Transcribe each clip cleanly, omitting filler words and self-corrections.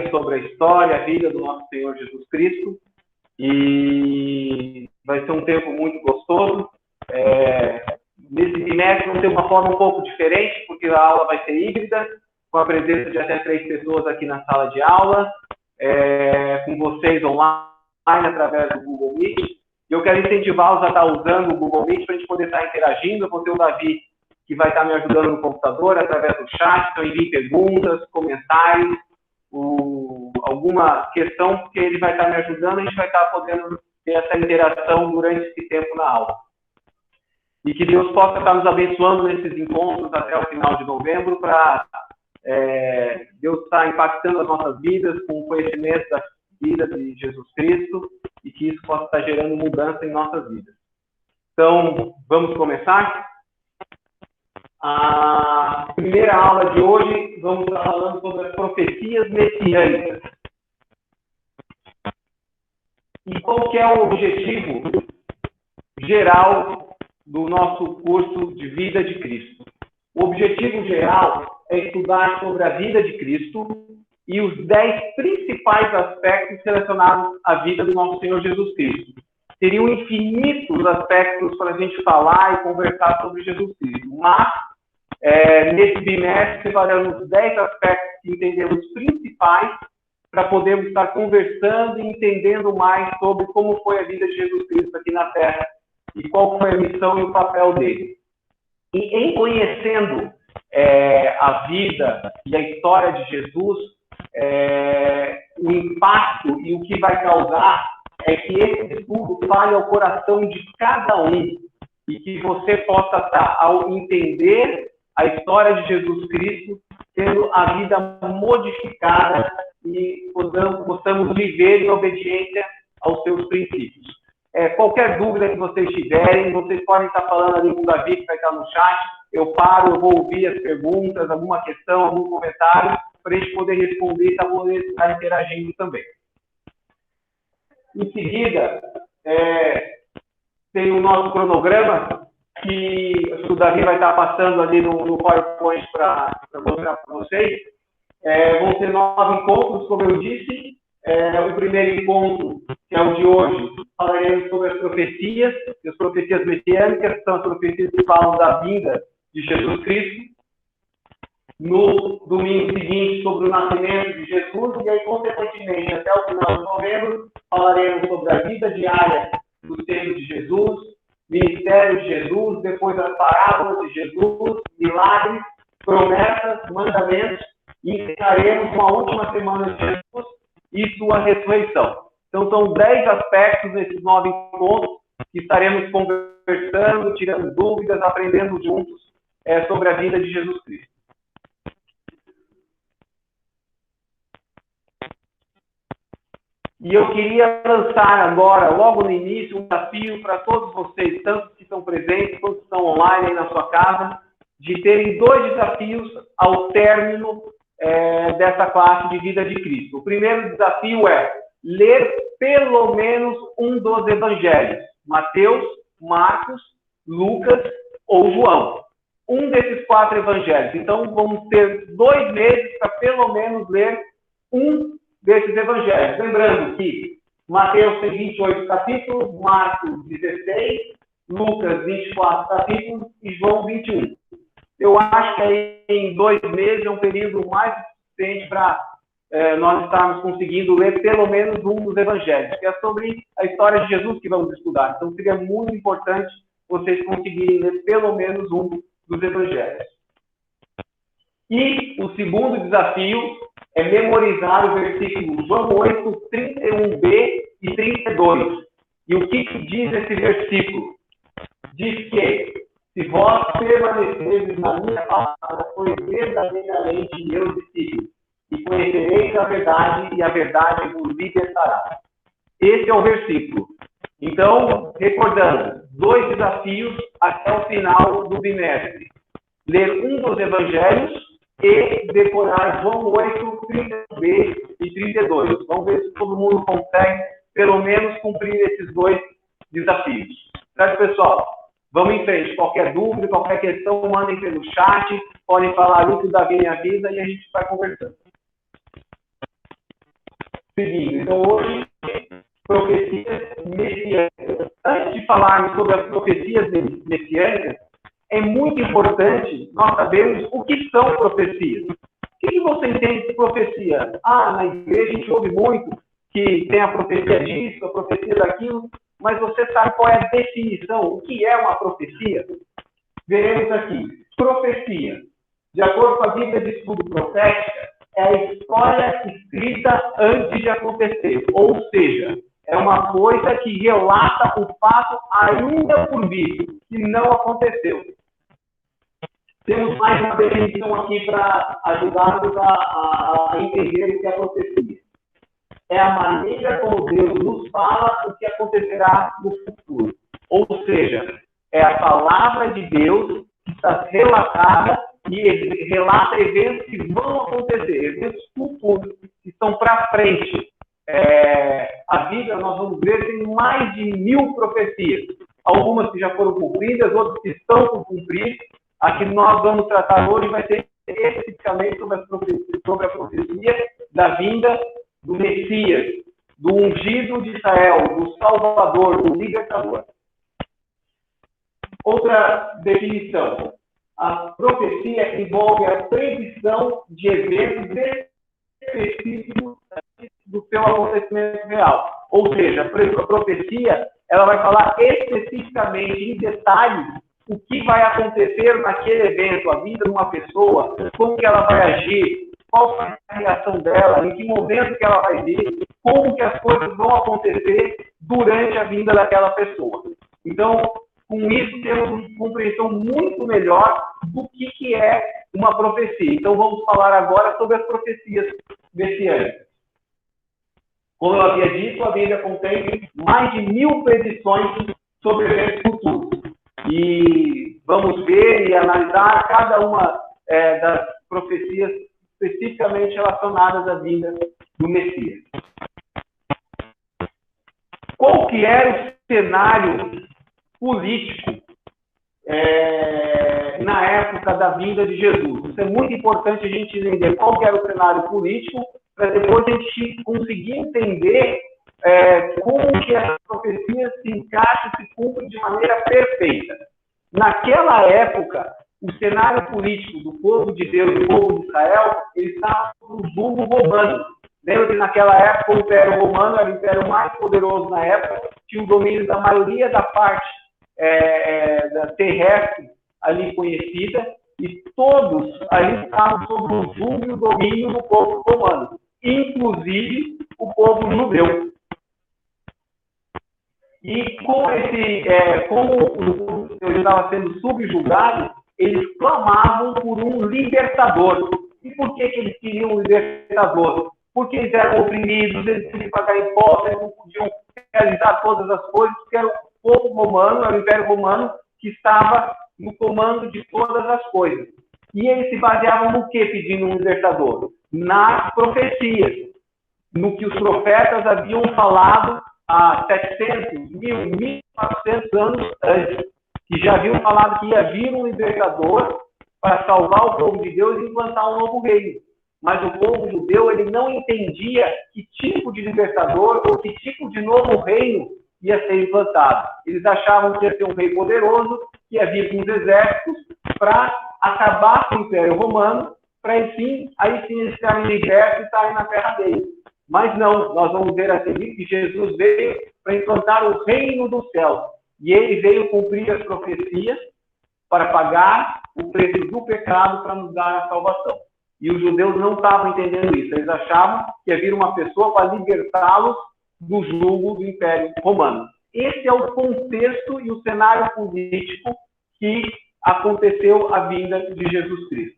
falaremos sobre a história, a vida do nosso Senhor Jesus Cristo. E vai ser um tempo muito gostoso. Nesse bimestre vamos ter uma forma um pouco diferente, porque a aula vai ser híbrida, com a presença de até 3 pessoas aqui na sala de aula, com vocês online, através do Google Meet. Eu quero incentivá-los a estar usando o Google Meet para a gente poder estar interagindo. Eu vou ter o Davi, que vai estar me ajudando no computador, através do chat. Então, envie perguntas, comentários, alguma questão, porque ele vai estar me ajudando, a gente vai estar podendo ter essa interação durante esse tempo na aula. E que Deus possa estar nos abençoando nesses encontros até o final de novembro, para Deus estar impactando as nossas vidas com o conhecimento da vida de Jesus Cristo, e que isso possa estar gerando mudança em nossas vidas. Então, vamos começar? A primeira aula de hoje, vamos estar falando sobre as profecias messiânicas. E qual que é o objetivo geral do nosso curso de Vida de Cristo? O objetivo geral é estudar sobre a vida de Cristo e os 10 principais aspectos relacionados à vida do nosso Senhor Jesus Cristo. Seriam infinitos aspectos para a gente falar e conversar sobre Jesus Cristo, mas nesse bimestre separamos 10 aspectos que entendemos principais para podermos estar conversando e entendendo mais sobre como foi a vida de Jesus Cristo aqui na Terra e qual foi a missão e o papel dele. E em conhecendo a vida e a história de Jesus, o impacto e o que vai causar é que esse estudo fale ao coração de cada um e que você possa estar, ao entender a história de Jesus Cristo, tendo a vida modificada e possamos viver em obediência aos seus princípios. Qualquer dúvida que vocês tiverem, vocês podem estar falando ali com o Davi, que vai estar no chat. Eu paro, eu vou ouvir as perguntas, alguma questão, algum comentário, para a gente poder responder e poder estar interagindo também. Em seguida, tem o nosso cronograma, que o Davi vai estar passando ali no PowerPoint para mostrar para vocês. Vão ser 9 encontros, como eu disse. O primeiro encontro, que é o de hoje, falaremos sobre as profecias, as profecias messiânicas, que são as profecias que falam da vinda de Jesus Cristo. No domingo seguinte, sobre o nascimento de Jesus, e aí, consequentemente, até o final de novembro, falaremos sobre a vida diária dos tempos de Jesus, ministério de Jesus, depois as parábolas de Jesus, milagres, promessas, mandamentos, e encerraremos uma última semana de Jesus e sua ressurreição. Então, são 10 aspectos nesses 9 encontros que estaremos conversando, tirando dúvidas, aprendendo juntos sobre a vida de Jesus Cristo. E eu queria lançar agora, logo no início, um desafio para todos vocês, tanto que estão presentes, quanto que estão online aí na sua casa, de terem 2 desafios ao término dessa classe de Vida de Cristo. O primeiro desafio é ler pelo menos um dos evangelhos, Mateus, Marcos, Lucas ou João. Um desses 4 evangelhos. Então, vamos ter 2 meses para pelo menos ler um desses evangelhos. Lembrando que Mateus tem 28 capítulos, Marcos 16, Lucas 24 capítulos e João 21. Eu acho que aí, em 2 meses é um período mais suficiente para nós estarmos conseguindo ler pelo menos um dos evangelhos, que é sobre a história de Jesus que vamos estudar. Então, seria muito importante vocês conseguirem ler pelo menos um dos evangelhos. E o segundo desafio é memorizar o versículo João 8, 31b e 32. E o que diz esse versículo? Diz que, se vós permaneceres na minha palavra, sois verdadeiramente meus discípulos, e conhecereis a verdade, e a verdade vos libertará. Esse é o versículo. Então, recordando, 2 desafios até o final do bimestre. Ler um dos evangelhos e decorar João 8, 30b e 32. Vamos ver se todo mundo consegue, pelo menos, cumprir esses 2 desafios. Certo, pessoal? Vamos em frente. Qualquer dúvida, qualquer questão, mandem pelo chat, podem falar o que o Davi me avisa e a gente vai conversando. seguindo. Então, hoje, profecias messiânicas. Antes de falarmos sobre as profecias messiânicas, é muito importante nós sabermos o que são profecias. O que você entende de profecia? Na igreja a gente ouve muito que tem a profecia disso, a profecia daquilo, mas você sabe qual é a definição? O que é uma profecia? Veremos aqui. Profecia, de acordo com a Bíblia de Estudo Profética, é a história escrita antes de acontecer. Ou seja, é uma coisa que relata o fato ainda por vir, que não aconteceu. Temos mais uma definição aqui para ajudar-nos a entender o que é profecia. É a maneira como Deus nos fala o que acontecerá no futuro. Ou seja, é a palavra de Deus que está relatada e relata eventos que vão acontecer, eventos futuros, que estão para frente. A Bíblia, nós vamos ver, tem mais de 1000 profecias. Algumas que já foram cumpridas, outras que estão por cumprir. A que nós vamos tratar hoje vai ser especificamente sobre a profecia da vinda do Messias, do ungido de Israel, do Salvador, do Libertador. Outra definição. A profecia envolve a previsão de eventos específicos do seu acontecimento real. Ou seja, a profecia ela vai falar especificamente, em detalhes, o que vai acontecer naquele evento, a vida de uma pessoa, como que ela vai agir, qual vai ser a reação dela, em que momento que ela vai vir, como que as coisas vão acontecer durante a vinda daquela pessoa. Então, com isso, temos uma compreensão muito melhor do que é uma profecia. Então, vamos falar agora sobre as profecias messiânicas. Como eu havia dito, a Bíblia contém mais de 1000 predições sobre eventos futuros. E vamos ver e analisar cada uma das profecias especificamente relacionadas à vinda do Messias. Qual que era o cenário político na época da vinda de Jesus? Isso é muito importante a gente entender qual que era o cenário político, para depois a gente conseguir entender como que as profecias se encaixam e se cumprem de maneira perfeita. Naquela época, o cenário político do povo de Deus, do povo de Israel, ele estava sob o jugo romano. Lembra que naquela época o Império Romano era o império mais poderoso na época, tinha o domínio da maioria da parte da terrestre ali conhecida, e todos ali estavam sob o jugo e o domínio do povo romano, inclusive o povo judeu. E como o povo estava sendo subjugado, eles clamavam por um libertador. E por que eles queriam um libertador? Porque eles eram oprimidos, eles tinham que pagar impostos, eles não podiam realizar todas as coisas, porque era o povo romano, era o Império Romano, que estava no comando de todas as coisas. E eles se baseavam no que pedindo um libertador? Nas profecias, no que os profetas haviam falado há 700, 1.400 anos antes, que já haviam falado que ia vir um libertador para salvar o povo de Deus e implantar um novo reino. Mas o povo judeu ele não entendia que tipo de libertador ou que tipo de novo reino ia ser implantado. Eles achavam que ia ser um rei poderoso, que ia vir com os exércitos para acabar com o Império Romano, para aí sim eles ficarem libertos e estarem na terra deles. Mas não, nós vamos ver a seguir que Jesus veio para implantar o reino do céu. E ele veio cumprir as profecias para pagar o preço do pecado para nos dar a salvação. E os judeus não estavam entendendo isso. Eles achavam que ia vir uma pessoa para libertá-los do jugo do Império Romano. Esse é o contexto e o cenário político que aconteceu a vinda de Jesus Cristo.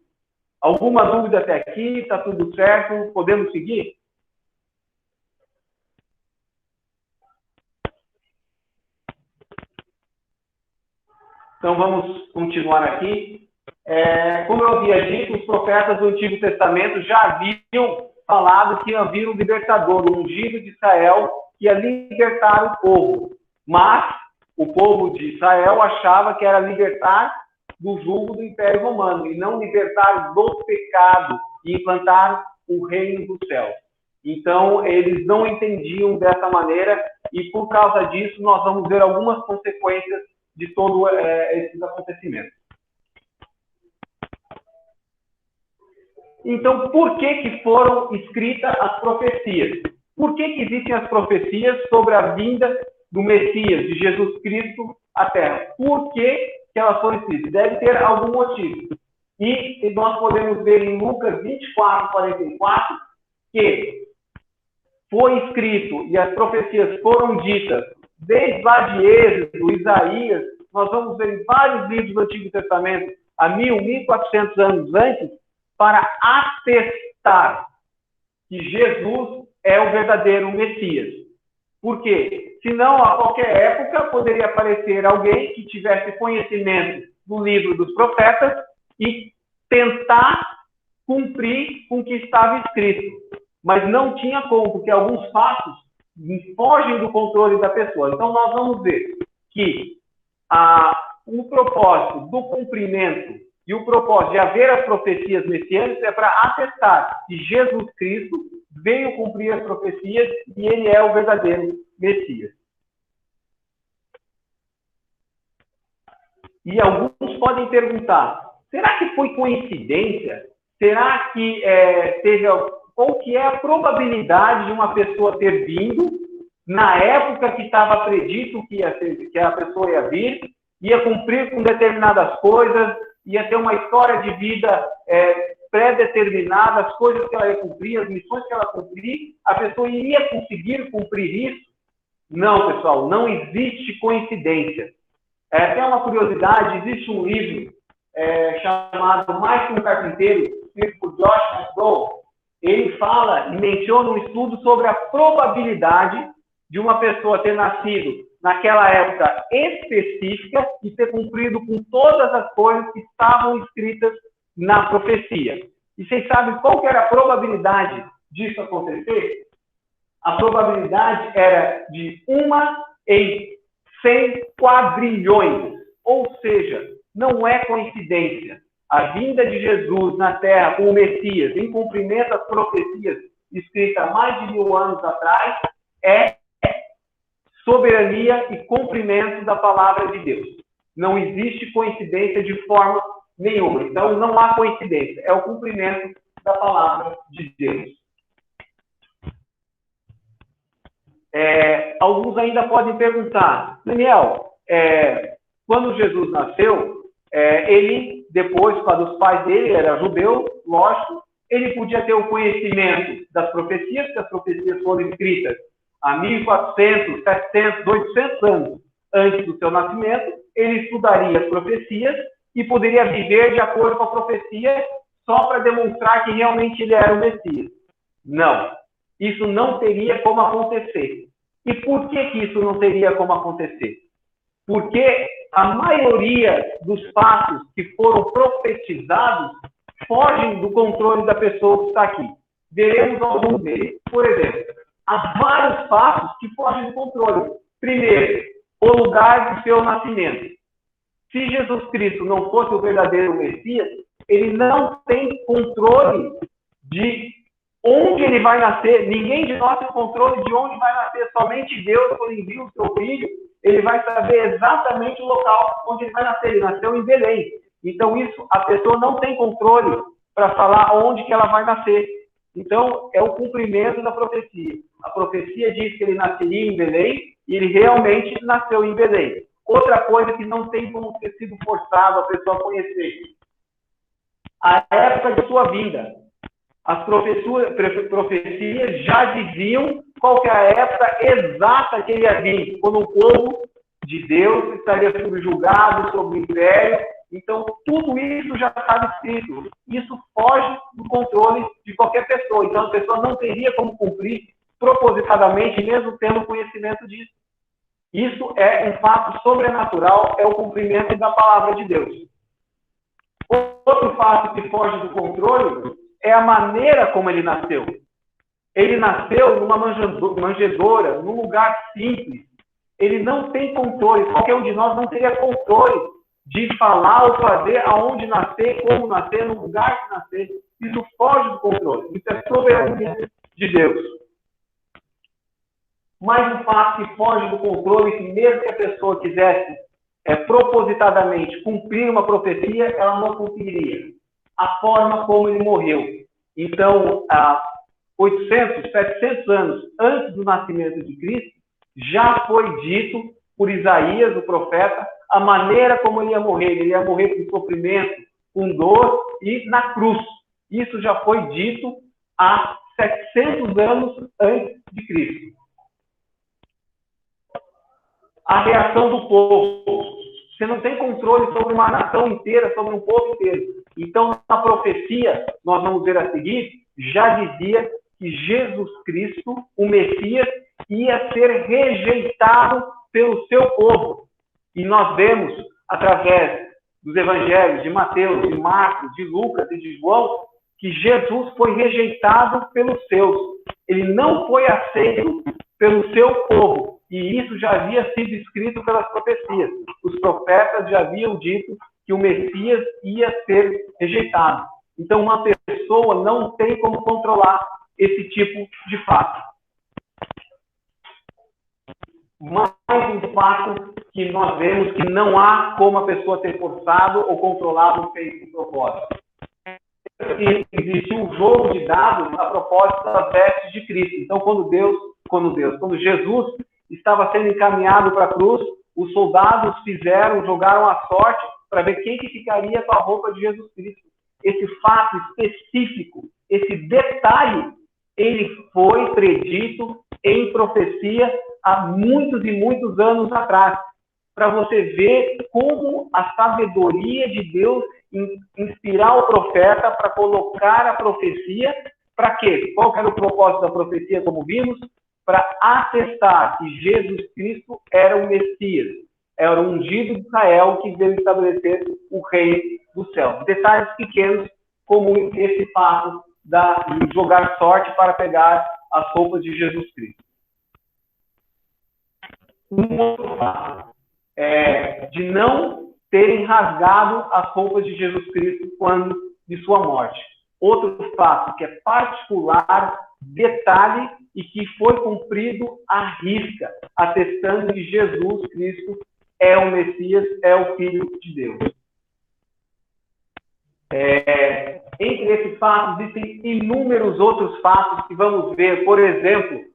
Alguma dúvida até aqui? Está tudo certo? Podemos seguir? Então, vamos continuar aqui. Como eu havia dito, os profetas do Antigo Testamento já haviam falado que ia vir um libertador, um ungido de Israel, que ia libertar o povo. Mas o povo de Israel achava que era libertar do jugo do Império Romano, e não libertar do pecado e implantar o reino do céu. Então, eles não entendiam dessa maneira e, por causa disso, nós vamos ver algumas consequências de todos esses acontecimentos. Então, por que foram escritas as profecias? Por que existem as profecias sobre a vinda do Messias, de Jesus Cristo, à Terra? Por que elas foram escritas? Deve ter algum motivo. E nós podemos ver em Lucas 24, 44, que foi escrito e as profecias foram ditas desde lá de Êxodo, Isaías. Nós vamos ver em vários livros do Antigo Testamento, há 1.400 anos antes, para atestar que Jesus é o verdadeiro Messias. Por quê? Senão, a qualquer época, poderia aparecer alguém que tivesse conhecimento do livro dos profetas e tentar cumprir com o que estava escrito. Mas não tinha como, porque alguns fatos fogem do controle da pessoa. Então, nós vamos ver que o propósito do cumprimento e o propósito de haver as profecias messiânicas é para atestar que Jesus Cristo veio cumprir as profecias e ele é o verdadeiro Messias. E alguns podem perguntar, será que foi coincidência? Será que qual que é a probabilidade de uma pessoa ter vindo na época que estava predito que a pessoa ia vir, ia cumprir com determinadas coisas, ia ter uma história de vida pré-determinada, as coisas que ela ia cumprir, as missões que ela cumprir, a pessoa iria conseguir cumprir isso? Não, pessoal, não existe coincidência. Tem uma curiosidade, existe um livro chamado Mais que um Carpinteiro, escrito por Josh McDowell. Ele fala e menciona um estudo sobre a probabilidade de uma pessoa ter nascido naquela época específica e ter cumprido com todas as coisas que estavam escritas na profecia. E vocês sabem qual que era a probabilidade disso acontecer? A probabilidade era de 1 em 100 quadrilhões. Ou seja, não é coincidência. A vinda de Jesus na Terra como Messias, em cumprimento das profecias escritas há mais de 1000 anos atrás, é soberania e cumprimento da palavra de Deus. Não existe coincidência de forma nenhuma. Então, não há coincidência. É o cumprimento da palavra de Deus. Alguns ainda podem perguntar, Daniel, quando Jesus nasceu, ele, depois, quando os pais dele eram judeus, lógico, ele podia ter o conhecimento das profecias, porque as profecias foram escritas há 1400, 700, 800 anos antes do seu nascimento. Ele estudaria as profecias e poderia viver de acordo com a profecia só para demonstrar que realmente ele era o Messias. Não. Isso não teria como acontecer. E por que isso não teria como acontecer? Porque a maioria dos fatos que foram profetizados fogem do controle da pessoa que está aqui. Veremos alguns deles. Por exemplo, há vários fatos que fogem do controle. Primeiro, o lugar do seu nascimento. Se Jesus Cristo não fosse o verdadeiro Messias, ele não tem controle de onde ele vai nascer. Ninguém de nós tem controle de onde vai nascer. Somente Deus, quando envia o seu filho, ele vai saber exatamente o local onde ele vai nascer. Ele nasceu em Belém. Então, isso, a pessoa não tem controle para falar onde que ela vai nascer. Então, é o cumprimento da profecia. A profecia diz que ele nasceria em Belém e ele realmente nasceu em Belém. Outra coisa que não tem como ter sido forçado a pessoa a conhecer. A época de sua vinda. As profecias já diziam qual que é a época exata que ele ia vir, quando o povo de Deus estaria subjugado sobre o império. Então, tudo isso já estava escrito. Isso foge do controle de qualquer pessoa. Então, a pessoa não teria como cumprir propositadamente, mesmo tendo conhecimento disso. Isso é um fato sobrenatural, é o cumprimento da palavra de Deus. Outro fato que foge do controle é a maneira como ele nasceu. Ele nasceu numa manjedoura, num lugar simples. Ele não tem controle. Qualquer um de nós não teria controle de falar ou fazer aonde nascer, como nascer, no lugar que nascer. Isso foge do controle. Isso é soberania de Deus. Mas um fato que foge do controle, que mesmo que a pessoa quisesse propositadamente cumprir uma profecia, ela não conseguiria. A forma como ele morreu. Então, 800, 700 anos antes do nascimento de Cristo, já foi dito por Isaías, o profeta, a maneira como ele ia morrer. Ele ia morrer com sofrimento, com dor e na cruz. Isso já foi dito há 700 anos antes de Cristo. A reação do povo. Você não tem controle sobre uma nação inteira, sobre um povo inteiro. Então, na profecia, nós vamos ver a seguir, já dizia que Jesus Cristo, o Messias, ia ser rejeitado pelo seu povo. E nós vemos, através dos evangelhos de Mateus, de Marcos, de Lucas e de João, que Jesus foi rejeitado pelos seus. Ele não foi aceito pelo seu povo. E isso já havia sido escrito pelas profecias. Os profetas já haviam dito que o Messias ia ser rejeitado. Então, uma pessoa não tem como controlar esse tipo de fato. Mais um fato que nós vemos que não há como a pessoa ter forçado ou controlado o feito de propósito. Existiu um jogo de dados a propósito das vestes de Cristo. Então, quando Jesus estava sendo encaminhado para a cruz, os soldados jogaram a sorte para ver quem que ficaria com a roupa de Jesus Cristo. Esse fato específico, esse detalhe, ele foi predito em profecia há muitos e muitos anos atrás, para você ver como a sabedoria de Deus inspirar o profeta para colocar a profecia, para quê? Qual era o propósito da profecia, como vimos? Para atestar que Jesus Cristo era o Messias, era o ungido de Israel que veio estabelecer o reino do céu. Detalhes pequenos, como esse fato de jogar sorte para pegar as roupas de Jesus Cristo. Um outro fato de não terem rasgado as roupas de Jesus Cristo quando de sua morte. Outro fato que é particular, detalhe, e que foi cumprido à risca, atestando que Jesus Cristo é o Messias, é o Filho de Deus. Entre esses fatos, existem inúmeros outros fatos que vamos ver. Por exemplo,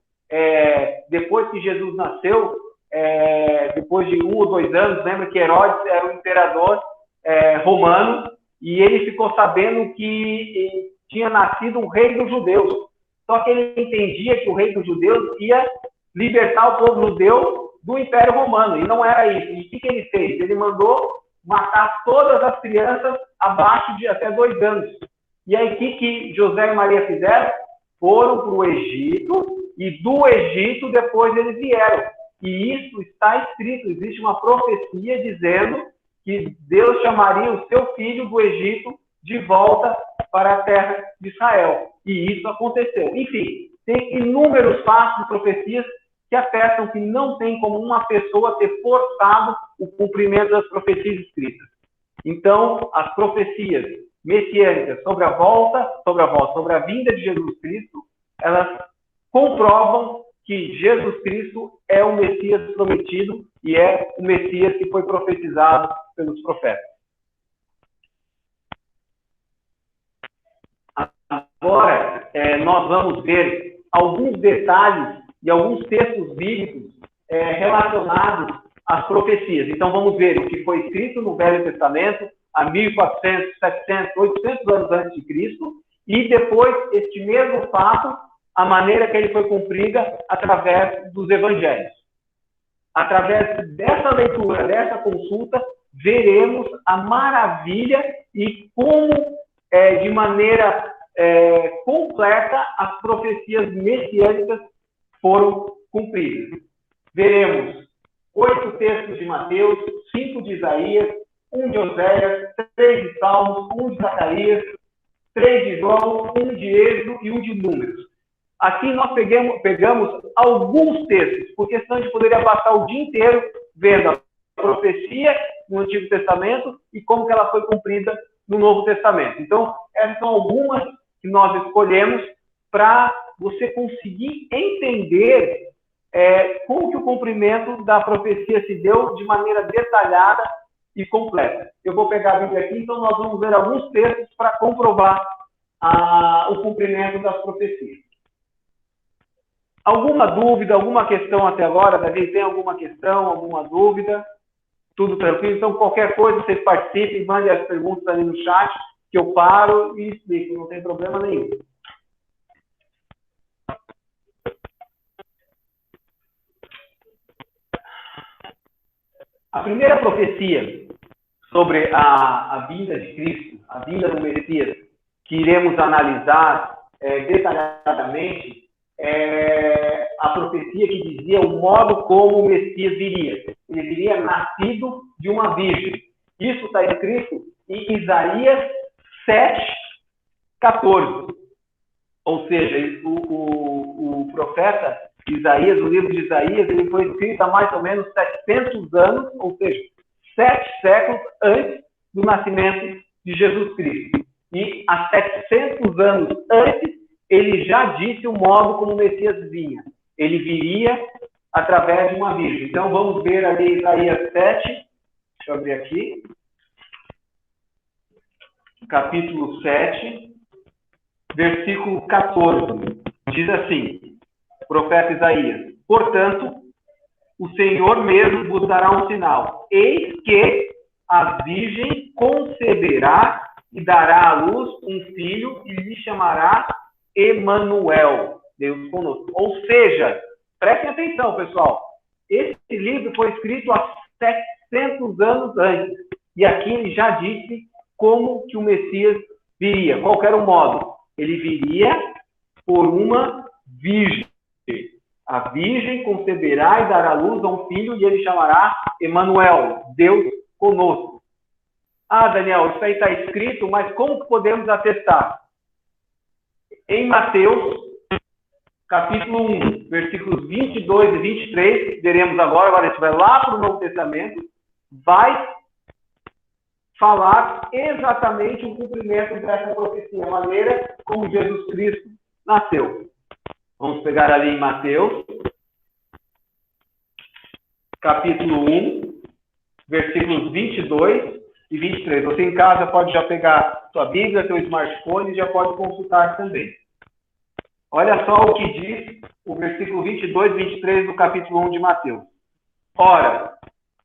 depois que Jesus nasceu, depois de 1 ou 2 anos, lembra que Herodes era o imperador romano, e ele ficou sabendo que tinha nascido um rei dos judeus. Só que ele entendia que o rei dos judeus ia libertar o povo judeu do Império Romano, e não era isso. E o que ele fez? Ele mandou matar todas as crianças abaixo de até 2 anos. E aí, o que José e Maria fizeram? Foram para o Egito, e do Egito depois eles vieram. E isso está escrito, existe uma profecia dizendo que Deus chamaria o seu filho do Egito de volta para a terra de Israel. E isso aconteceu. Enfim, tem inúmeros fatos e profecias que atestam que não tem como uma pessoa ter forçado o cumprimento das profecias escritas. Então, as profecias messiânicas sobre a vinda de Jesus Cristo, elas comprovam que Jesus Cristo é o Messias prometido e é o Messias que foi profetizado pelos profetas. Agora, nós vamos ver alguns detalhes e alguns textos bíblicos relacionados às profecias. Então, vamos ver o que foi escrito no Velho Testamento, há 1400, 700, 800 anos antes de Cristo, e depois, este mesmo fato, a maneira que ele foi cumprida através dos evangelhos. Através dessa leitura, dessa consulta, veremos a maravilha e como, de maneira completa, as profecias messiânicas foram cumpridas. Veremos 8 textos de Mateus, 5 de Isaías, 1 de Oséias, 3 de Salmos, 1 de Zacarias, 3 de João, 1 de Êxodo e 1 de Números. Aqui nós pegamos alguns textos, porque senão a gente poderia passar o dia inteiro vendo a profecia no Antigo Testamento e como que ela foi cumprida no Novo Testamento. Então, essas são algumas que nós escolhemos para você conseguir entender como que o cumprimento da profecia se deu de maneira detalhada e completa. Eu vou pegar a Bíblia aqui, então nós vamos ver alguns textos para comprovar o cumprimento das profecias. Alguma dúvida, alguma questão até agora? Davi, tem alguma questão, alguma dúvida? Tudo tranquilo? Então, qualquer coisa, vocês participem, mandem as perguntas ali no chat, que eu paro e explico, não tem problema nenhum. A primeira profecia sobre a vinda de Cristo, a vinda do Messias, que iremos analisar detalhadamente, é a profecia que dizia o modo como o Messias viria. Ele viria nascido de uma virgem. Isso está escrito em Isaías 7:14. Ou seja, o profeta Isaías, o livro de Isaías, ele foi escrito há mais ou menos 700 anos, ou seja, 7 séculos antes do nascimento de Jesus Cristo. E há 700 anos antes, ele já disse o modo como o Messias vinha. Ele viria através de uma virgem. Então, vamos ver ali Isaías 7. Deixa eu abrir aqui. Capítulo 7, versículo 14. Diz assim, profeta Isaías: portanto, o Senhor mesmo vos dará um sinal. Eis que a virgem conceberá e dará à luz um filho e lhe chamará Emanuel, Deus conosco. Ou seja, prestem atenção, pessoal. Esse livro foi escrito há 700 anos antes. E aqui ele já disse como que o Messias viria. Qual era o modo? Ele viria por uma virgem. A virgem conceberá e dará luz a um filho e ele chamará Emanuel, Deus conosco. Ah, Daniel, isso aí está escrito, mas como que podemos atestar? Em Mateus, capítulo 1, versículos 22 e 23, veremos agora a gente vai lá para o Novo Testamento, vai falar exatamente o cumprimento dessa profecia, a maneira como Jesus Cristo nasceu. Vamos pegar ali em Mateus, capítulo 1, versículos 22 e 23. Você em casa pode já pegar sua Bíblia, seu smartphone e já pode consultar também. Olha só o que diz o versículo 22 e 23 do capítulo 1 de Mateus. Ora,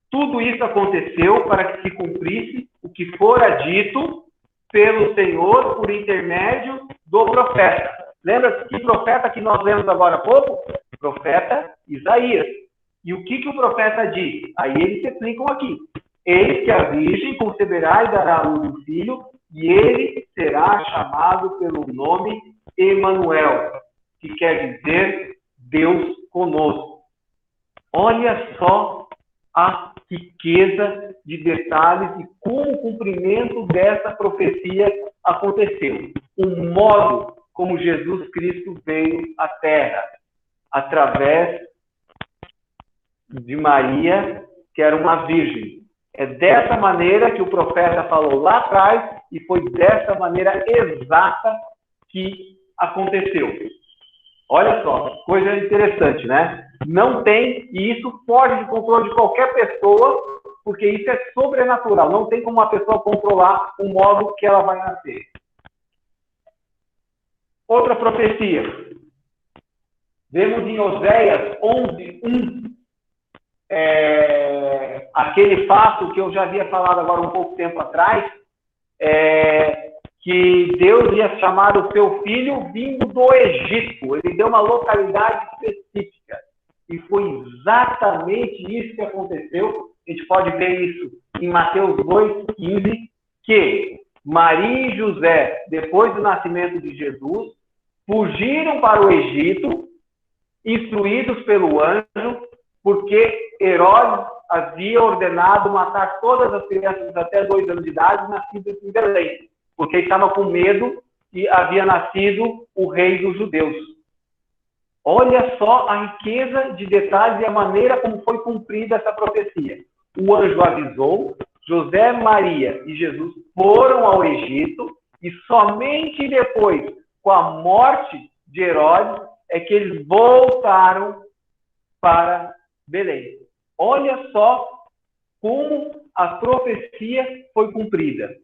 tudo isso aconteceu para que se cumprisse o que fora dito pelo Senhor por intermédio do profeta. Lembra que profeta que nós lemos agora há pouco? Profeta Isaías. E o que o profeta diz? Aí eles explicam aqui. Eis que a virgem conceberá e dará à luz um filho, e ele será chamado pelo nome Emanuel, que quer dizer Deus conosco. Olha só a riqueza de detalhes e como o cumprimento dessa profecia aconteceu. O modo como Jesus Cristo veio à Terra, através de Maria, que era uma virgem. É dessa maneira que o profeta falou lá atrás e foi dessa maneira exata que aconteceu. Olha só, coisa interessante, né? Não tem, e isso foge de controle de qualquer pessoa, porque isso é sobrenatural. Não tem como uma pessoa controlar o modo que ela vai nascer. Outra profecia. Vemos em Oséias 11:1, aquele fato que eu já havia falado agora um pouco tempo atrás, que Deus ia chamar o seu filho vindo do Egito. Ele deu uma localidade específica. E foi exatamente isso que aconteceu. A gente pode ver isso em Mateus 2:15, que Maria e José, depois do nascimento de Jesus, fugiram para o Egito, instruídos pelo anjo, porque Herodes havia ordenado matar todas as crianças até 2 anos de idade nascidas em Belém, porque ele estava com medo que havia nascido o rei dos judeus. Olha só a riqueza de detalhes e a maneira como foi cumprida essa profecia. O anjo avisou, José, Maria e Jesus foram ao Egito e somente depois, com a morte de Herodes é que eles voltaram para Belém. Olha só como a profecia foi cumprida.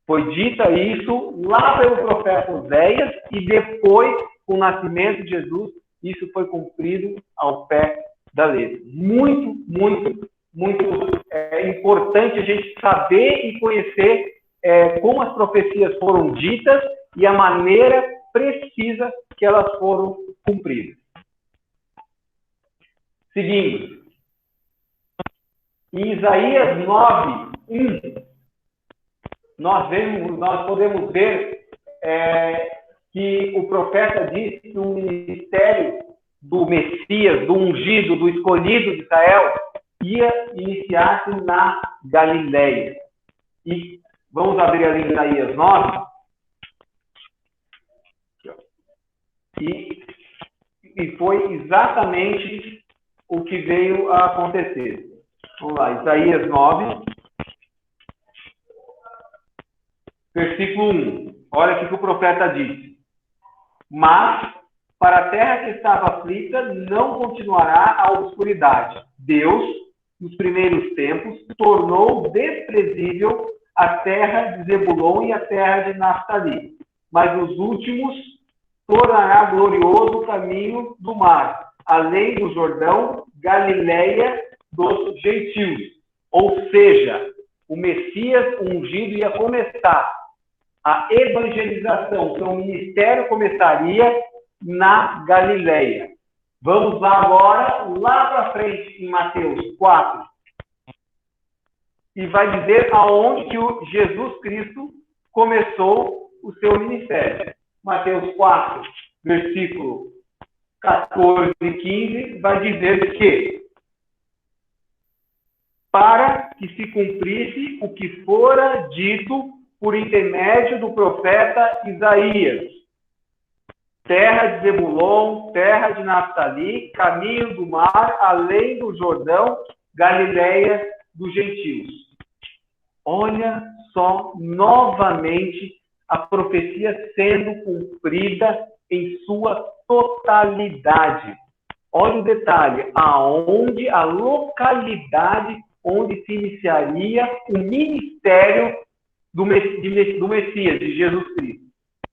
Foi dita isso lá pelo profeta Oséias e depois, com o nascimento de Jesus, isso foi cumprido ao pé da letra. Muito, muito, muito importante a gente saber e conhecer como as profecias foram ditas e a maneira precisa que elas foram cumpridas. Seguindo, em Isaías 9:1, nós podemos ver que o profeta diz que o ministério do Messias, do ungido, do escolhido de Israel, ia iniciar-se na Galileia. E vamos abrir ali em Isaías 9. E foi exatamente o que veio a acontecer. Vamos lá, Isaías 9, versículo 1. Olha o que o profeta disse. Mas, para a terra que estava aflita, não continuará a obscuridade. Deus, nos primeiros tempos, tornou desprezível a terra de Zebulon e a terra de Naftali. Mas nos últimos, tornará glorioso o caminho do mar, além do Jordão, Galileia dos gentios. Ou seja, o Messias ungido ia começar a evangelização, seu ministério começaria na Galileia. Vamos lá agora, lá para frente, em Mateus 4. E vai dizer aonde que o Jesus Cristo começou o seu ministério. Mateus 4, versículo 14 e 15, vai dizer que para que se cumprisse o que fora dito por intermédio do profeta Isaías. Terra de Zebulon, terra de Naftali, caminho do mar, além do Jordão, Galileia dos gentios. Olha só novamente a profecia sendo cumprida em sua totalidade. Olha o detalhe, aonde a localidade onde se iniciaria o ministério do Messias, de Jesus Cristo,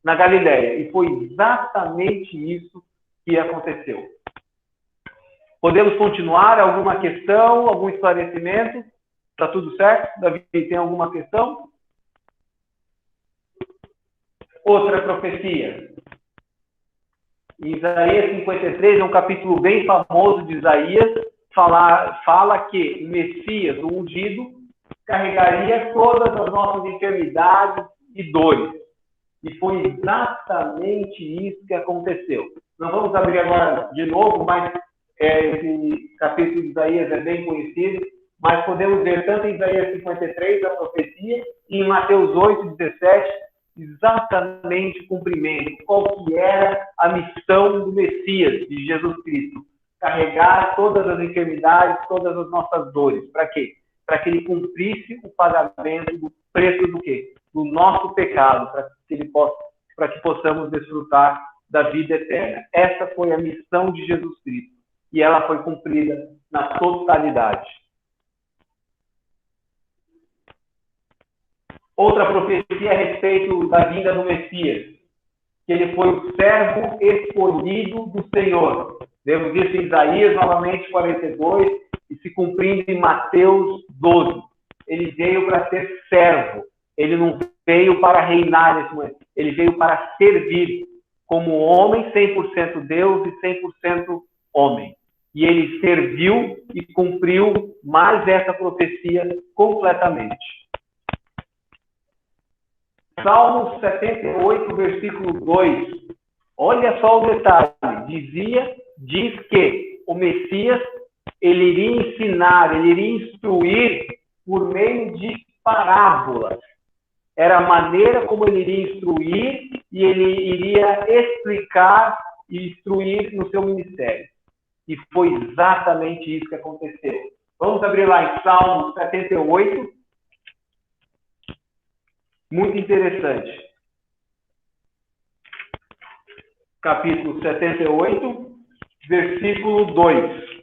na Galileia. E foi exatamente isso que aconteceu. Podemos continuar? Alguma questão, algum esclarecimento? Está tudo certo? Davi, tem alguma questão? Outra profecia. Isaías 53 é um capítulo bem famoso de Isaías. Fala que o Messias, o ungido, carregaria todas as nossas enfermidades e dores. E foi exatamente isso que aconteceu. Não vamos abrir agora de novo, mas esse capítulo de Isaías é bem conhecido, mas podemos ver tanto em Isaías 53, a profecia, e em Mateus 8, 17, exatamente o cumprimento. Qual que era a missão do Messias, de Jesus Cristo? Carregar todas as enfermidades, todas as nossas dores. Para quê? Para que ele cumprisse o pagamento do preço do quê? Do nosso pecado, para que possamos desfrutar da vida eterna. Essa foi a missão de Jesus Cristo. E ela foi cumprida na totalidade. Outra profecia a respeito da vinda do Messias. Que ele foi o servo escolhido do Senhor. Vemos isso em Isaías, novamente, 42, e se cumprindo em Mateus 12. Ele veio para ser servo. Ele não veio para reinar nesse momento. Ele veio para servir como homem, 100% Deus e 100% homem. E ele serviu e cumpriu mais essa profecia completamente. Salmo 78, versículo 2. Olha só o detalhe. Diz que o Messias, ele iria ensinar, ele iria instruir por meio de parábolas. Era a maneira como ele iria instruir e ele iria explicar e instruir no seu ministério. E foi exatamente isso que aconteceu. Vamos abrir lá em Salmo 78. Muito interessante. capítulo 78, versículo 2.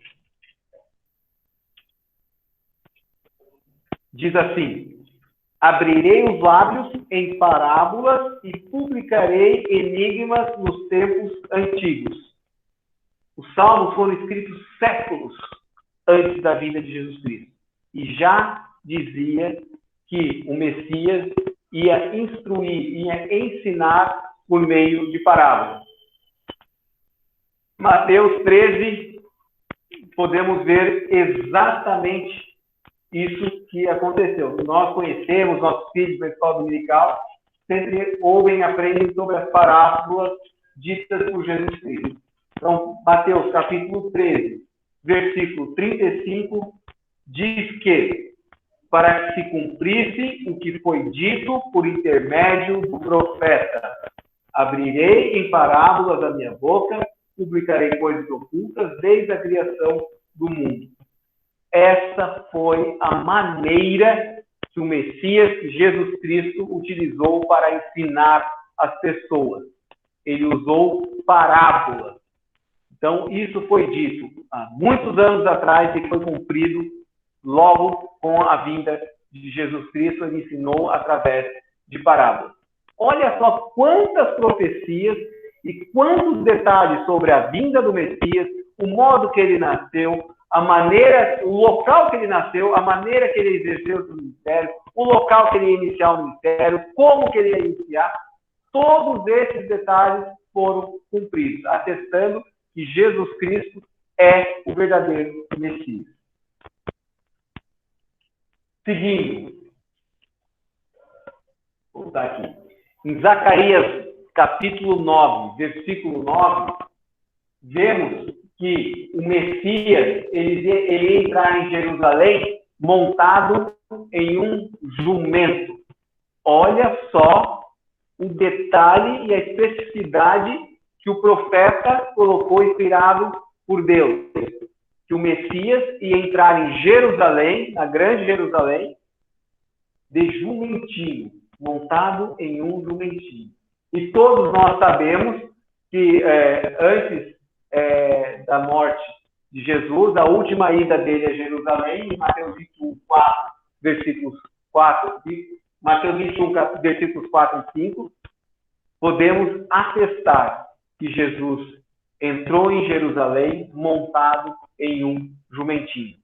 Diz assim: abrirei os lábios em parábolas e publicarei enigmas nos tempos antigos. Os salmos foram escritos séculos antes da vinda de Jesus Cristo. E já dizia que o Messias ia instruir, ia ensinar por meio de parábolas. Mateus 13, podemos ver exatamente isso que aconteceu. Nós conhecemos, nossos filhos da escola dominical sempre ouvem e aprendem sobre as parábolas ditas por Jesus Cristo. Então, Mateus capítulo 13, versículo 35, diz que para que se cumprisse o que foi dito por intermédio do profeta: abrirei em parábolas a minha boca, publicarei coisas ocultas desde a criação do mundo. Essa foi a maneira que o Messias, Jesus Cristo, utilizou para ensinar as pessoas. Ele usou parábolas. Então, isso foi dito há muitos anos atrás e foi cumprido logo com a vinda de Jesus Cristo. Ele ensinou através de parábolas. Olha só quantas profecias e quantos detalhes sobre a vinda do Messias, o modo que ele nasceu, a maneira, o local que ele nasceu, a maneira que ele exerceu o seu ministério, o local que ele ia iniciar o ministério, como que ele ia iniciar. Todos esses detalhes foram cumpridos, atestando que Jesus Cristo é o verdadeiro Messias. Seguindo, vou voltar aqui. Em Zacarias, capítulo 9, versículo 9, vemos que o Messias ele ia entrar em Jerusalém montado em um jumento. Olha só o detalhe e a especificidade que o profeta colocou, inspirado por Deus. Que o Messias ia entrar em Jerusalém, na grande Jerusalém, de jumentinho, montado em um jumentinho. E todos nós sabemos que antes da morte de Jesus, a última ida dele a Jerusalém, em Mateus 21, 4, versículos 4, Mateus 21, versículos 4 e 5, podemos atestar que Jesus entrou em Jerusalém montado em um jumentinho.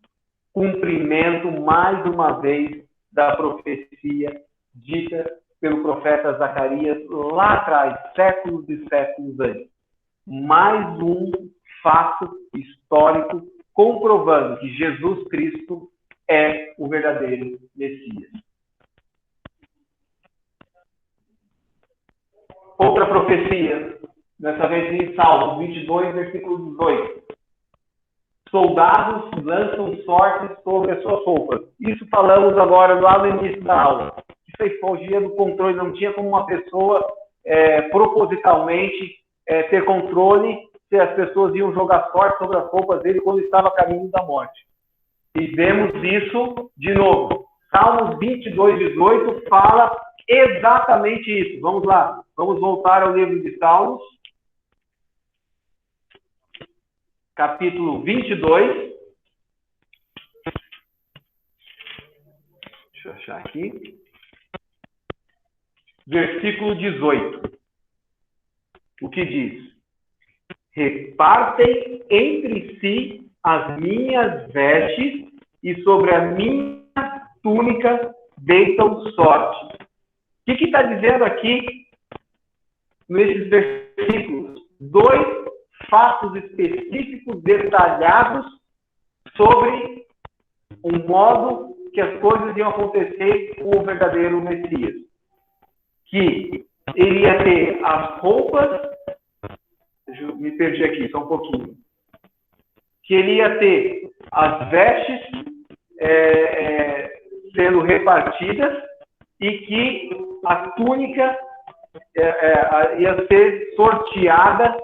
Cumprimento, mais uma vez, da profecia dita pelo profeta Zacarias lá atrás, séculos e séculos antes. Mais um fato histórico comprovando que Jesus Cristo é o verdadeiro Messias. Outra profecia, dessa vez em Salmos 22, versículo 18. Soldados lançam sortes sobre as suas roupas. Isso falamos agora lá no início da aula. Isso aí fugia do controle, não tinha como uma pessoa propositalmente ter controle se as pessoas iam jogar sorte sobre as roupas dele quando estava a caminho da morte. E vemos isso de novo. Salmos 22, 18 fala exatamente isso. Vamos lá, vamos voltar ao livro de Salmos, capítulo 22. Deixa eu achar aqui. Versículo 18. O que diz? Repartem entre si as minhas vestes e sobre a minha túnica deitam sorte. O que está dizendo aqui nesses versículos? Dois fatos específicos, detalhados sobre o modo que as coisas iam acontecer com o verdadeiro Messias. Que ele ia ter as roupas, me perdi aqui só um pouquinho, que ele ia ter as vestes sendo repartidas e que a túnica ia ser sorteada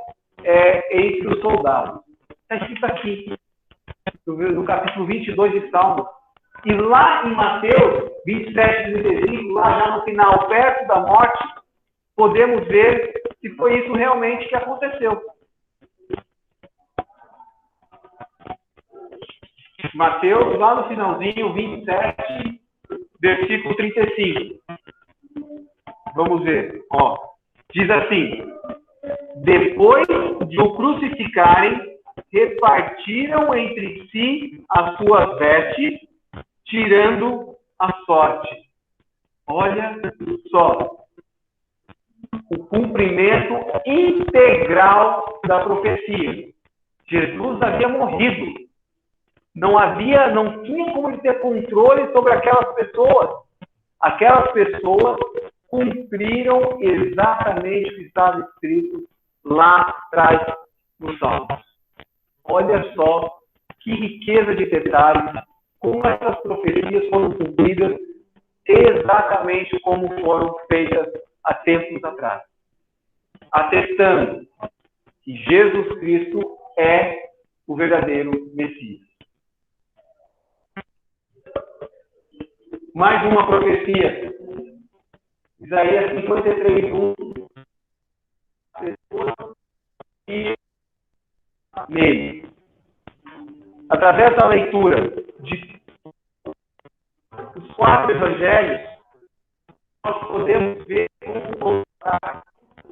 entre os soldados. Está escrito aqui, no capítulo 22 de Salmos. E lá em Mateus 27, 35, lá já no final, perto da morte, podemos ver se foi isso realmente que aconteceu. Mateus, lá no finalzinho, 27, versículo 35. Vamos ver. Ó, diz assim: depois de o crucificarem, repartiram entre si as suas vestes, tirando a sorte. Olha só, o cumprimento integral da profecia. Jesus havia morrido. Não tinha como ele ter controle sobre aquelas pessoas. Aquelas pessoas cumpriram exatamente o que estava escrito lá atrás no Salmo. Olha só que riqueza de detalhes, como essas profecias foram cumpridas exatamente como foram feitas há tempos atrás, atestando que Jesus Cristo é o verdadeiro Messias. Mais uma profecia. Isaías 53:1. E nele, através da leitura de os 4 evangelhos, nós podemos ver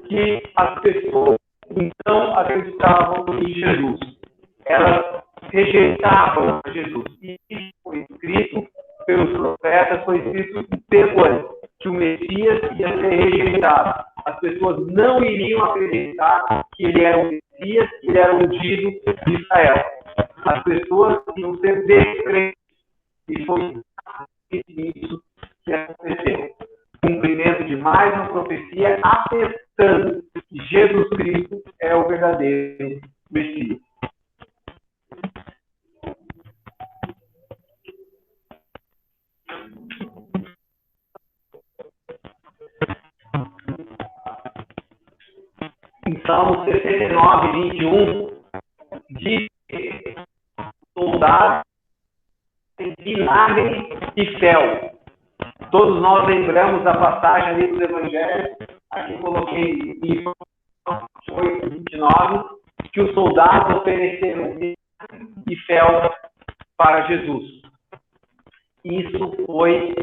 que as pessoas não acreditavam em Jesus. Elas rejeitavam Jesus. E isso foi escrito pelos profetas, foi escrito depois que o Messias ia ser rejeitado. As pessoas não iriam acreditar que ele era o Messias, que ele era o ungido de Israel. As pessoas iam ser descrentes. E foi isso que aconteceu. Cumprimento de mais uma profecia atestando que Jesus Cristo é o verdadeiro Messias. Em Salmo 69:21, diz que soldado tem vinagre e fel. Todos nós lembramos da passagem ali dos Evangelhos, aqui coloquei em 8:29, que os soldados ofereceram vinagre e fel para Jesus. Isso foi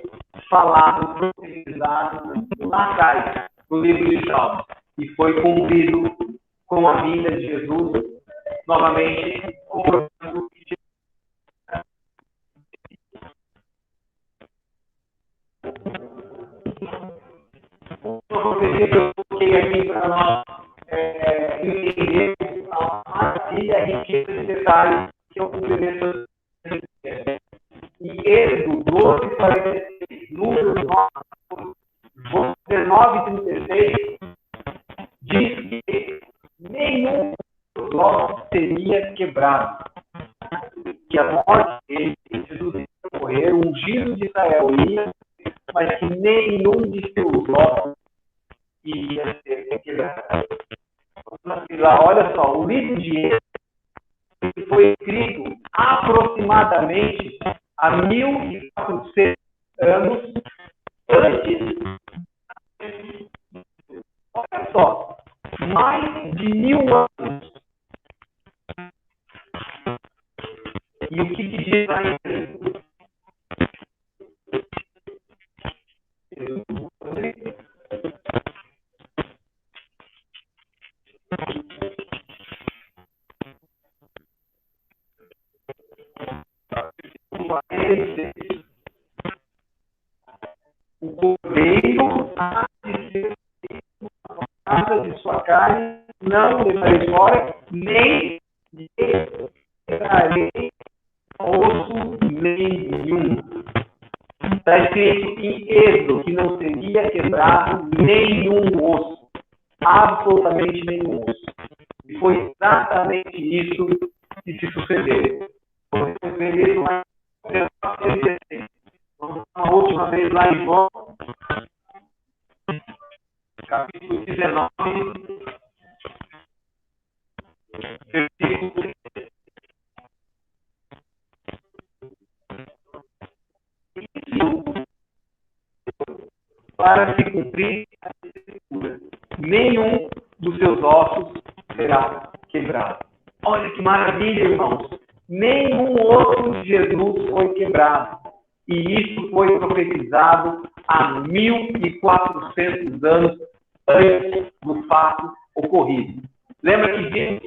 falado, profetizado lá atrás, no livro de Salmos, e foi cumprido com a vinda de Jesus, novamente comprovando que uma profecia que eu coloquei aqui para nós entender a maravilha e a riqueza de detalhes que eu cumprimento. E Êxodo 12:46, Números 19:36, diz que nenhum dos ossos seria quebrado. Que a morte dele, Jesus ia morrer, o ungido de Israel ia, mas que nenhum de seus ossos iria ser quebrado. Olha só, o livro de Êxodo foi escrito aproximadamente há 1.400 anos antes. Olha só, mais de 1.000 anos. E o que diz lá em Êxodo? O cordeiro há de ser feito de sua carne, não levarei fora, nem quebrarei osso nenhum. Está escrito em Êxodo que não seria quebrado nenhum osso, absolutamente nenhum osso. E foi exatamente isso que se sucedeu. Vamos ver isso lá em a última vez lá em João, capítulo 19, versículo 3. Para se cumprir a escritura, nenhum dos seus ossos será quebrado. Olha que maravilha, irmãos. Nenhum outro de Jesus foi quebrado. E isso foi profetizado há 1.400 anos antes do fato ocorrido. Lembra que vimos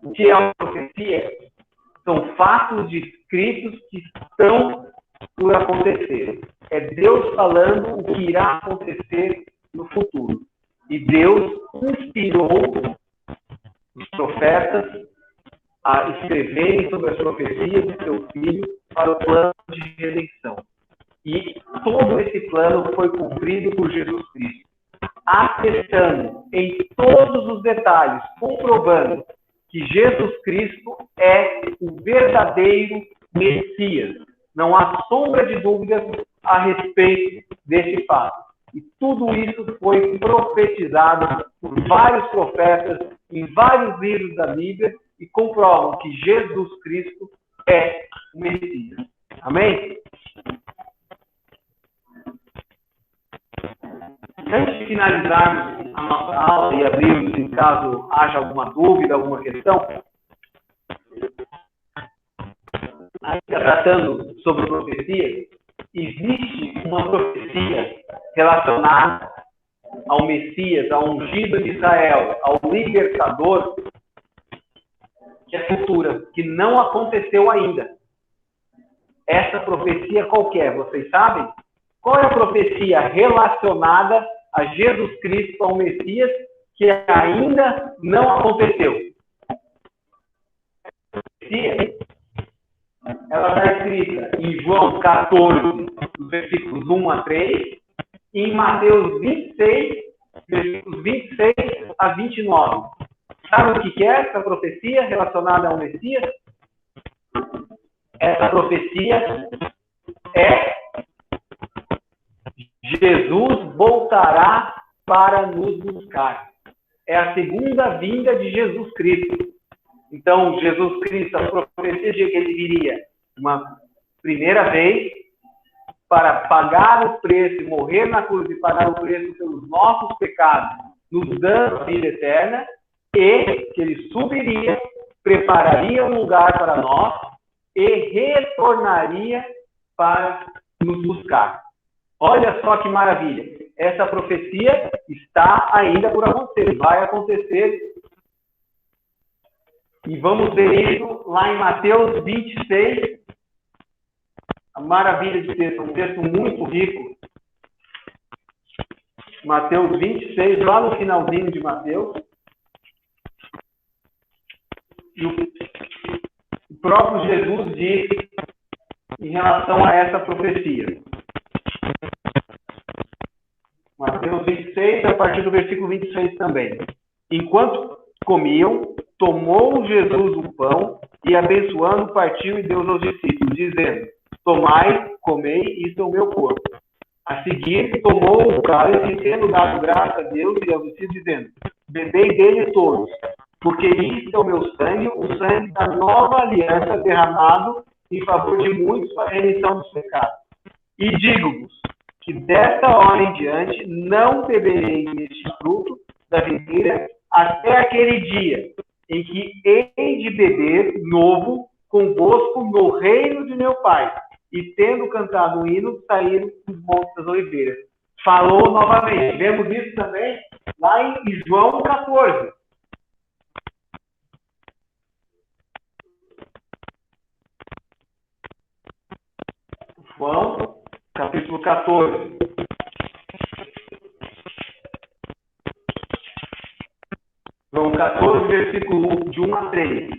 o que é uma profecia? São fatos descritos que estão por acontecer. É Deus falando o que irá acontecer no futuro. E Deus inspirou os profetas a escreverem sobre as profecias de seu Filho para o plano de redenção. E todo esse plano foi cumprido por Jesus Cristo, atestando em todos os detalhes, comprovando que Jesus Cristo é o verdadeiro Messias. Não há sombra de dúvidas a respeito desse fato. E tudo isso foi profetizado por vários profetas em vários livros da Bíblia e comprovam que Jesus Cristo é o Messias. Amém? Antes de finalizarmos a nossa aula e abrirmos, em caso haja alguma dúvida, alguma questão, ainda tratando sobre profecia, existe uma profecia relacionada ao Messias, ao ungido de Israel, ao libertador, que é futura, que não aconteceu ainda. Essa profecia qualquer, vocês sabem? Qual é a profecia relacionada a Jesus Cristo, ao Messias, que ainda não aconteceu? Ela está escrita em João 14, versículos 1 a 3, e em Mateus 26, versículos 26 a 29. Sabe o que é essa profecia relacionada ao Messias? Essa profecia é: Jesus voltará para nos buscar. É a segunda vinda de Jesus Cristo. Então, Jesus Cristo, a profecia de que ele viria uma primeira vez para pagar o preço e morrer na cruz e pagar o preço pelos nossos pecados, nos dando a vida eterna, e que ele subiria, prepararia um lugar para nós e retornaria para nos buscar. Olha só que maravilha. Essa profecia está ainda por acontecer, vai acontecer. E vamos ver isso lá em Mateus 26. A maravilha de texto, um texto muito rico. Mateus 26, lá no finalzinho de Mateus. E o próprio Jesus diz em relação a essa profecia. Mateus 26, a partir do versículo 26 também. Enquanto comiam, tomou Jesus o pão e, abençoando, partiu e deu aos discípulos, dizendo: tomai, comei, isto é o meu corpo. A seguir, tomou o cálice e, tendo dado graça a Deus e aos discípulos, dizendo: bebei dele todos, porque isto é o meu sangue, o sangue da nova aliança derramado em favor de muitos para a remissão dos pecados. E digo-vos que desta hora em diante não beberei deste fruto da videira até aquele dia em que hei de beber novo convosco no reino de meu Pai. E tendo cantado um hino, saíram dos montes das oliveiras. Falou novamente. Vemos isso também lá em João 14. João, capítulo 14. João 14, versículo de 1 a 3.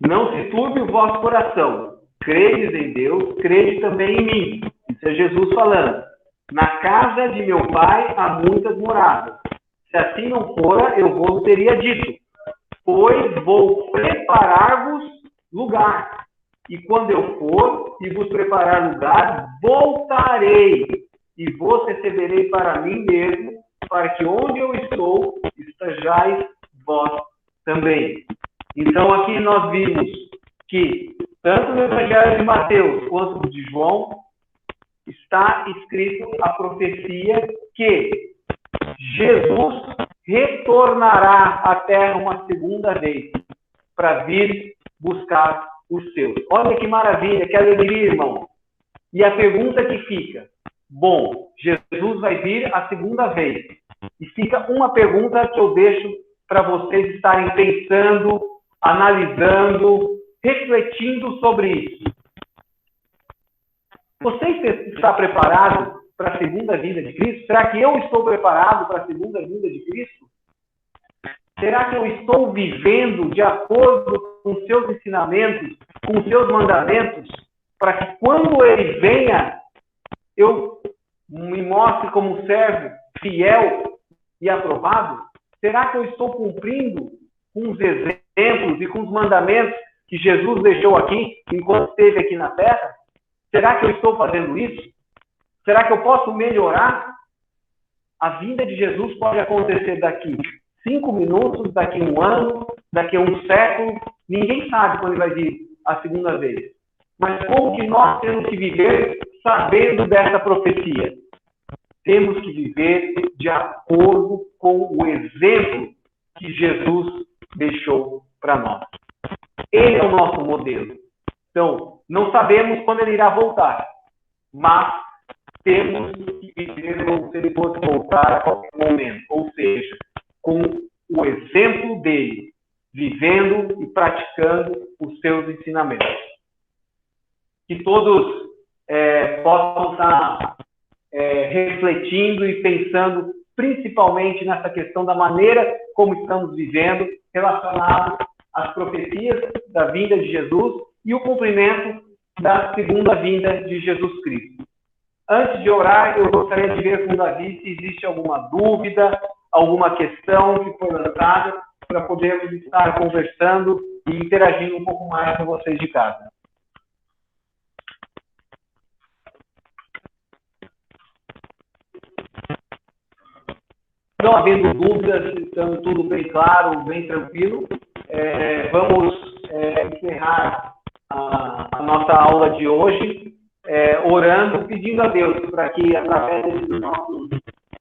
Não se turbe o vosso coração. Credes em Deus, crede também em mim. Isso é Jesus falando. Na casa de meu Pai há muitas moradas. Se assim não fora, eu vos teria dito. Pois vou preparar-vos lugar. E quando eu for e vos preparar lugar, voltarei e vos receberei para mim mesmo, para que onde eu estou, estejais vós também. Então aqui nós vimos que, tanto no Evangelho de Mateus quanto no de João, está escrito a profecia que Jesus retornará à Terra uma segunda vez para vir buscar os seus. Olha que maravilha, que alegria, irmão. E a pergunta que fica, bom, Jesus vai vir a segunda vez. E fica uma pergunta que eu deixo para vocês estarem pensando, analisando, refletindo sobre isso. Você está preparado para a segunda vinda de Cristo? Será que eu estou preparado para a segunda vinda de Cristo? Será que eu estou vivendo de acordo com seus ensinamentos, com seus mandamentos, para que quando ele venha, eu me mostre como servo fiel e aprovado? Será que eu estou cumprindo com os exemplos e com os mandamentos que Jesus deixou aqui enquanto esteve aqui na terra? Será que eu estou fazendo isso? Será que eu posso melhorar? A vinda de Jesus pode acontecer daqui 5 minutos, daqui 1 ano, daqui a 1 século. Ninguém sabe quando vai vir a segunda vez. Mas como que nós temos que viver sabendo dessa profecia? Temos que viver de acordo com o exemplo que Jesus deixou para nós. Ele é o nosso modelo. Então, não sabemos quando ele irá voltar, mas temos que viver como se ele fosse voltar a qualquer momento. Ou seja, com o exemplo dele, vivendo e praticando os seus ensinamentos. Que todos possam estar refletindo e pensando principalmente nessa questão da maneira como estamos vivendo, relacionado às profecias da vinda de Jesus e o cumprimento da segunda vinda de Jesus Cristo. Antes de orar, eu gostaria de ver com Davi se existe alguma dúvida, alguma questão que foi lançada, para podermos estar conversando e interagindo um pouco mais com vocês de casa. Não havendo dúvidas, então tudo bem claro, bem tranquilo. Vamos encerrar a nossa aula de hoje, orando, pedindo a Deus para que, através desses nossos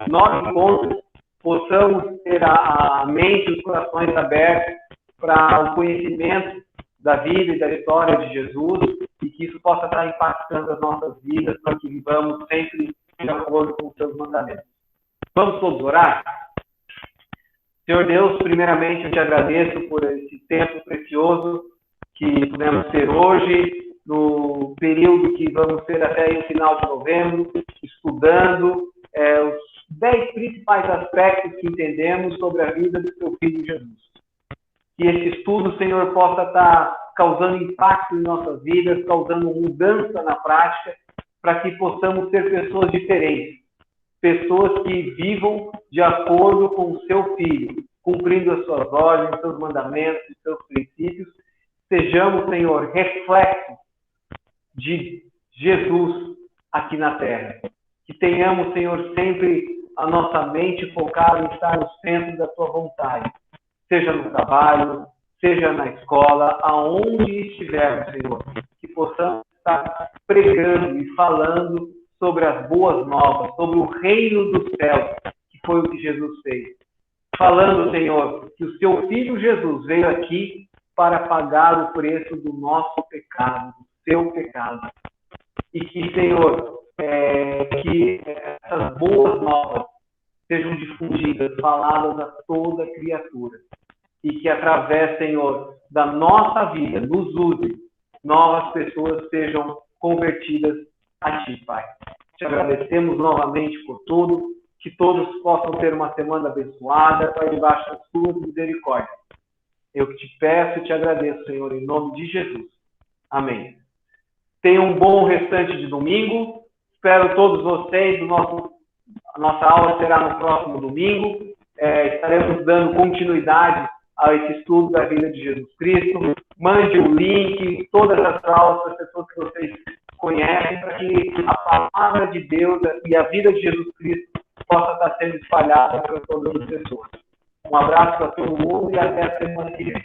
9 encontros, possamos ter a mente e os corações abertos para o conhecimento da vida e da história de Jesus, e que isso possa estar impactando as nossas vidas, para que vivamos sempre de acordo com os seus mandamentos. Vamos todos orar? Senhor Deus, primeiramente eu te agradeço por esse tempo precioso que pudemos ter hoje, no período que vamos ter até o final de novembro, estudando os 10 principais aspectos que entendemos sobre a vida do teu Filho Jesus. Que esse estudo, Senhor, possa estar causando impacto em nossas vidas, causando mudança na prática, para que possamos ser pessoas diferentes. Pessoas que vivam de acordo com o seu Filho, cumprindo as suas ordens, seus mandamentos, seus princípios. Sejamos, Senhor, reflexos de Jesus aqui na terra. Que tenhamos, Senhor, sempre a nossa mente focada em estar no centro da tua vontade. Seja no trabalho, seja na escola, aonde estivermos, Senhor. Que possamos estar pregando e falando sobre as boas novas, sobre o reino dos céus, que foi o que Jesus fez. Falando, Senhor, que o seu Filho Jesus veio aqui para pagar o preço do nosso pecado, do seu pecado. E que, Senhor, que essas boas novas sejam difundidas, faladas a toda criatura. E que através, Senhor, da nossa vida, nos use, novas pessoas sejam convertidas a Ti, Pai. Te agradecemos novamente por tudo, que todos possam ter uma semana abençoada, Pai, debaixo das Tuas misericórdias. Eu que te peço e te agradeço, Senhor, em nome de Jesus. Amém. Tenham um bom restante de domingo. Espero todos vocês. A nossa aula será no próximo domingo. Estaremos dando continuidade a esse estudo da vida de Jesus Cristo. Mande o link, todas as aulas para as pessoas que vocês conhecem, para que a palavra de Deus e a vida de Jesus Cristo possa estar sendo espalhada para todas as pessoas. Um abraço para todo mundo e até a semana que vem.